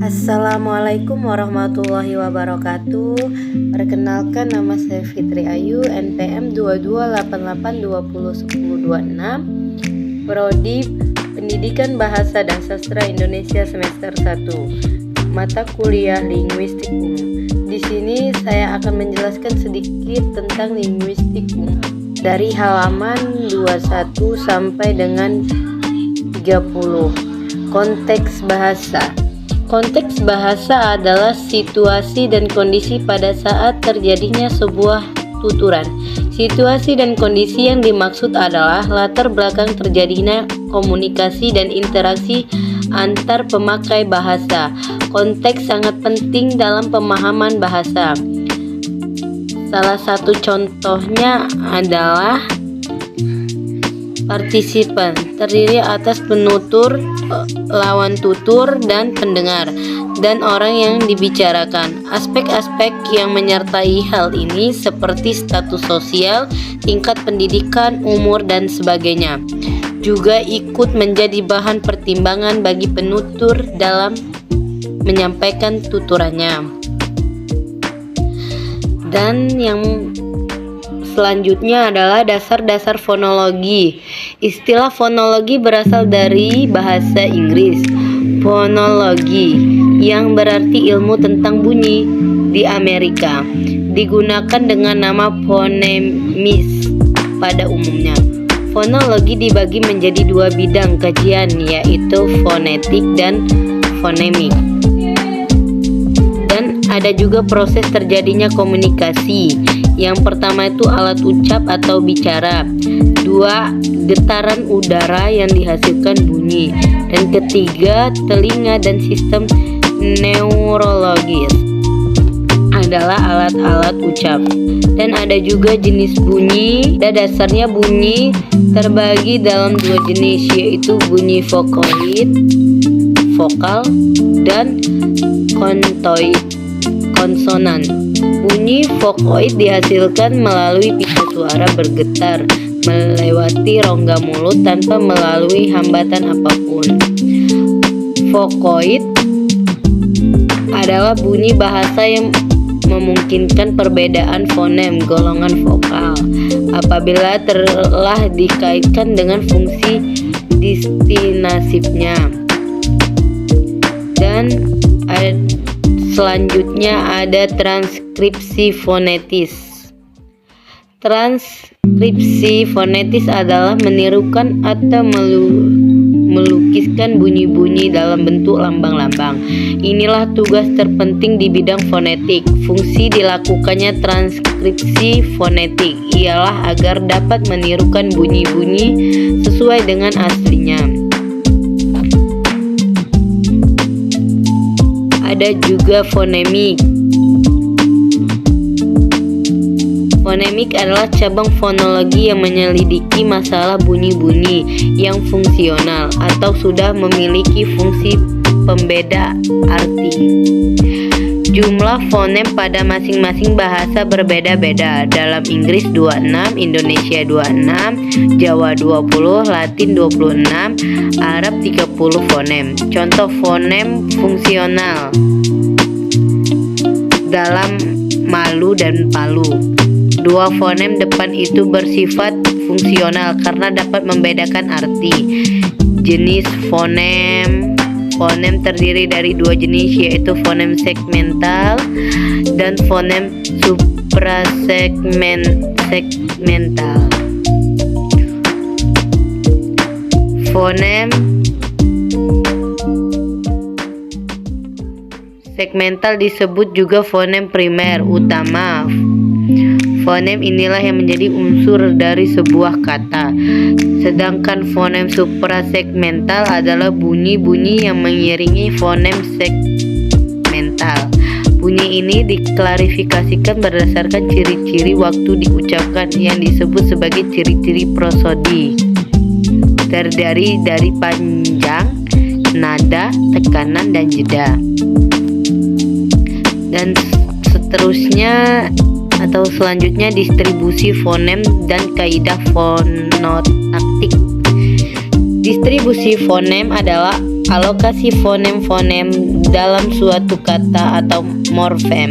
Assalamualaikum warahmatullahi wabarakatuh. Perkenalkan, nama saya Fitri Ayu, NPM 2288201026, Prodi Pendidikan Bahasa dan Sastra Indonesia semester 1, mata kuliah Linguistik Umum. Di sini saya akan menjelaskan sedikit tentang linguistik umum dari halaman 21 sampai dengan 30. Konteks bahasa. Konteks bahasa adalah situasi dan kondisi pada saat terjadinya sebuah tuturan. Situasi dan kondisi yang dimaksud adalah latar belakang terjadinya komunikasi dan interaksi antar pemakai bahasa. Konteks sangat penting dalam pemahaman bahasa. Salah satu contohnya adalah partisipan, terdiri atas penutur, lawan tutur, dan pendengar, dan orang yang dibicarakan. Aspek-aspek yang menyertai hal ini seperti status sosial, tingkat pendidikan, umur, dan sebagainya juga ikut menjadi bahan pertimbangan bagi penutur dalam menyampaikan tuturannya. Dan yang selanjutnya adalah dasar-dasar fonologi. Istilah fonologi berasal dari bahasa Inggris phonology, yang berarti ilmu tentang bunyi. Di Amerika digunakan dengan nama phonemes pada umumnya. Fonologi dibagi menjadi dua bidang kajian, yaitu fonetik dan fonemik. Dan ada juga proses terjadinya komunikasi. Yang pertama itu alat ucap atau bicara. Dua, getaran udara yang dihasilkan bunyi. Dan ketiga, telinga dan sistem neurologis adalah alat-alat ucap. Dan ada juga jenis bunyi. Dasarnya bunyi terbagi dalam dua jenis, yaitu bunyi vokoid, vokal, dan kontoid, konsonan. Bunyi vokoid dihasilkan melalui pita suara bergetar melewati rongga mulut tanpa melalui hambatan apapun. Vokoid adalah bunyi bahasa yang memungkinkan perbedaan fonem golongan vokal apabila telah dikaitkan dengan fungsi distinasifnya. Dan selanjutnya ada transkripsi fonetis. Transkripsi fonetis adalah menirukan atau melukiskan bunyi-bunyi dalam bentuk lambang-lambang. Inilah tugas terpenting di bidang fonetik. Fungsi dilakukannya transkripsi fonetik ialah agar dapat menirukan bunyi-bunyi sesuai dengan aslinya. Ada juga fonemik. Fonemik adalah cabang fonologi yang menyelidiki masalah bunyi-bunyi yang fungsional atau sudah memiliki fungsi pembeda arti. Jumlah fonem pada masing-masing bahasa berbeda-beda. Dalam Inggris 26, Indonesia 26, Jawa 20, Latin 26, Arab 30 fonem. Contoh fonem fungsional dalam Malu dan Palu. Dua fonem depan itu bersifat fungsional karena dapat membedakan arti. Jenis fonem terdiri dari dua jenis, yaitu fonem segmental dan fonem suprasegmental. Fonem segmental disebut juga fonem primer utama. Fonem inilah yang menjadi unsur dari sebuah kata. Sedangkan fonem suprasegmental adalah bunyi-bunyi yang mengiringi fonem segmental. Bunyi ini diklarifikasikan berdasarkan ciri-ciri waktu diucapkan yang disebut sebagai ciri-ciri prosodi. Terdiri dari panjang, nada, tekanan, dan jeda. Dan seterusnya atau selanjutnya distribusi fonem dan kaidah fonotaktik. Distribusi fonem adalah alokasi fonem-fonem dalam suatu kata atau morfem.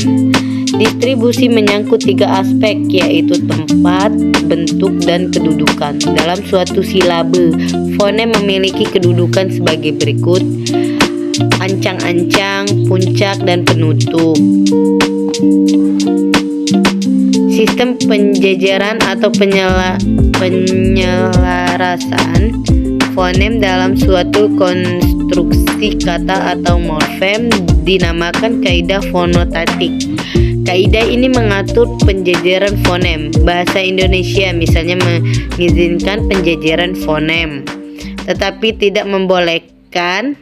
Distribusi menyangkut 3 aspek, yaitu tempat, bentuk, dan kedudukan. Dalam suatu silabe, fonem memiliki kedudukan sebagai berikut: ancang-ancang, puncak, dan penutup. Sistem penjejeran atau penyelarasan fonem dalam suatu konstruksi kata atau morfem dinamakan kaidah fonotatik. Kaidah ini mengatur penjejeran fonem. Bahasa Indonesia misalnya mengizinkan penjejeran fonem, tetapi tidak membolehkan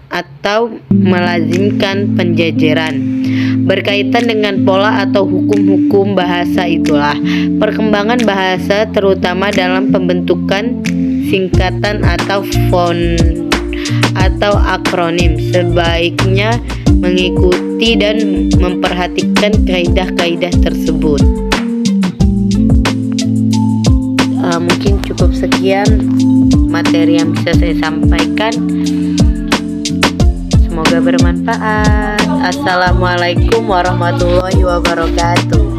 atau melazimkan penjejeran. Berkaitan dengan pola atau hukum-hukum bahasa itulah perkembangan bahasa, terutama dalam pembentukan singkatan atau atau akronim, sebaiknya mengikuti dan memperhatikan kaidah-kaidah tersebut. Mungkin cukup sekian materi yang bisa saya sampaikan. Semoga bermanfaat. Assalamualaikum warahmatullahi wabarakatuh.